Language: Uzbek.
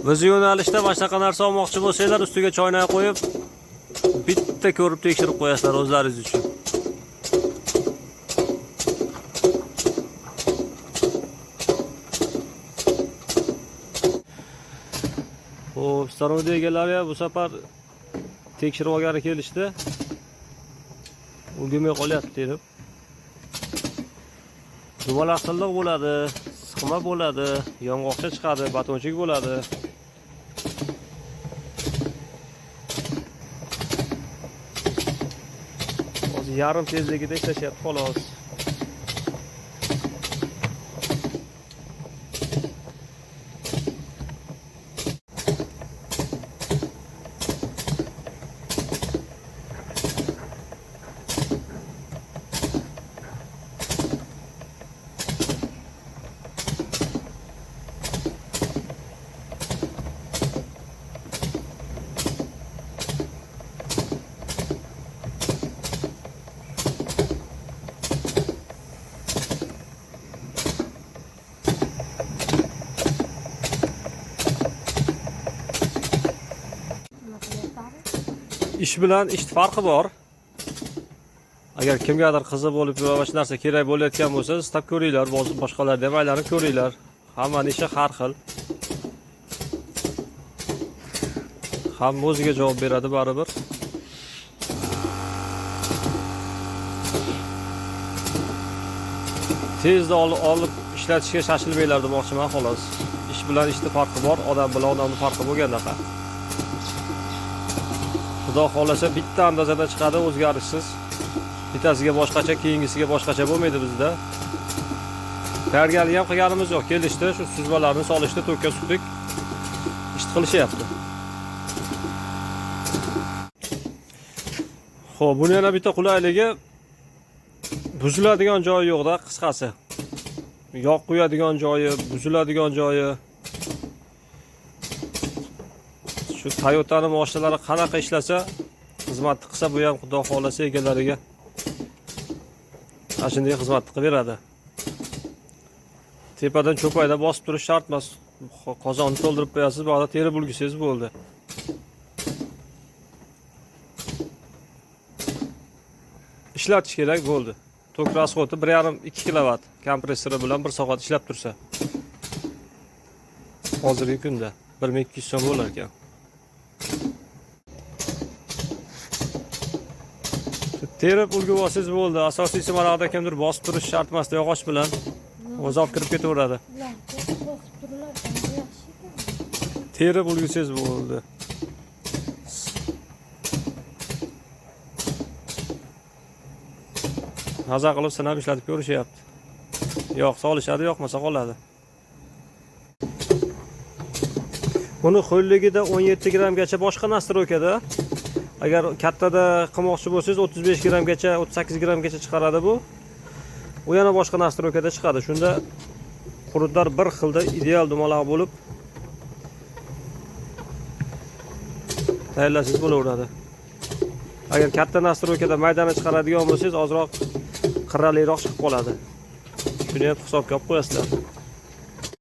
Biz yo'nalishda mana shunaqa narsa olmoqchi bo'lsanglar, ustiga choynak qo'yib, bitta ko'rib tekshirib qo'yasizlar o'zlaringiz uchun. Xo'p, staroyda egalari bu safar tekshirib olgani kelishdi. Ulgurmay qolyapti deb. Dumalaqsilliq bo'ladi, siqma bo'ladi, yong'oqcha chiqadi, batonchik bo'ladi. Hozir yarim tezligida ishlashyapti xolos. Ish bilan ish farqi bor. Agar kimgadir qiziq bo'lib va shu narsa kerak bo'layotgan bo'lsa, istab ko'ringlar, boshqalarga ham aylanib ko'ringlar. Hammaning ishi har xil. Hamma o'ziga javob beradi baribir. Tezda olib ishlatishga shoshilmanglar demoqchiman xolos. Ish bilan ishning farqi bor, odam bilan odamning farqi bo'lgandaqa. Xudo xolasa bitta andozada chiqadi, o'zgarishsiz. Bittasiga boshqacha, keyingisiga boshqacha bo'lmaydi bizda. Tayyorgarlik ham qilganimiz yo'q. Kelishdi, shu suzmalarni solishdi, to'kka suqdik. Ish qilishyapti. Xo'p, buni yana bitta qulayligi buziladigan joyi yo'qda, qisqasi. Yoq qo'yadigan joyi, buziladigan joyi. Shu Toyota'ning mashinalari qanaqa ishlasa, xizmat qilsa, bu ham xudo xolasa egalariga shunday xizmat qilib beradi. Tepadan cho'payda bosib turish shart emas. Qozonni to'ldirib qo'yasiz, bu yerda terib ulgursangiz bo'ldi. Ishlatish kerak bo'ldi. Tok rasxoti 1,5-2 kW kompressori bilan 1 soat ishlab tursa. Hozirgi kunda 1200 so'm bo'lar ekan. Terib ulgurib olsangiz bo'ldi. Asosiysi mana yerda kimdir bosib turish shart emas, yog'och bilan o'zi olib kirib ketaveradi. Terib ulgursangiz bo'ldi. Maza qilib sinab ishlatib ko'rishyapti. Yo'q, solishadi, yoqmasa qoladi. Buni xo'lligida 17 grammgacha boshqa nastroykada, agar kattada qilmoqchi bo'lsangiz 35 grammgacha, 38 grammgacha chiqaradi bu. U yana boshqa nastroykada chiqadi. Shunda hududlar bir xilda ideal dumaloq bo'lib tayyorlasangiz bo'laveradi. Agar katta nastroykada maydani chiqaradigan bo'lsangiz, ozroq qirraliroq chiqib qoladi. Shuni ham hisobga olib qo'yasizlar.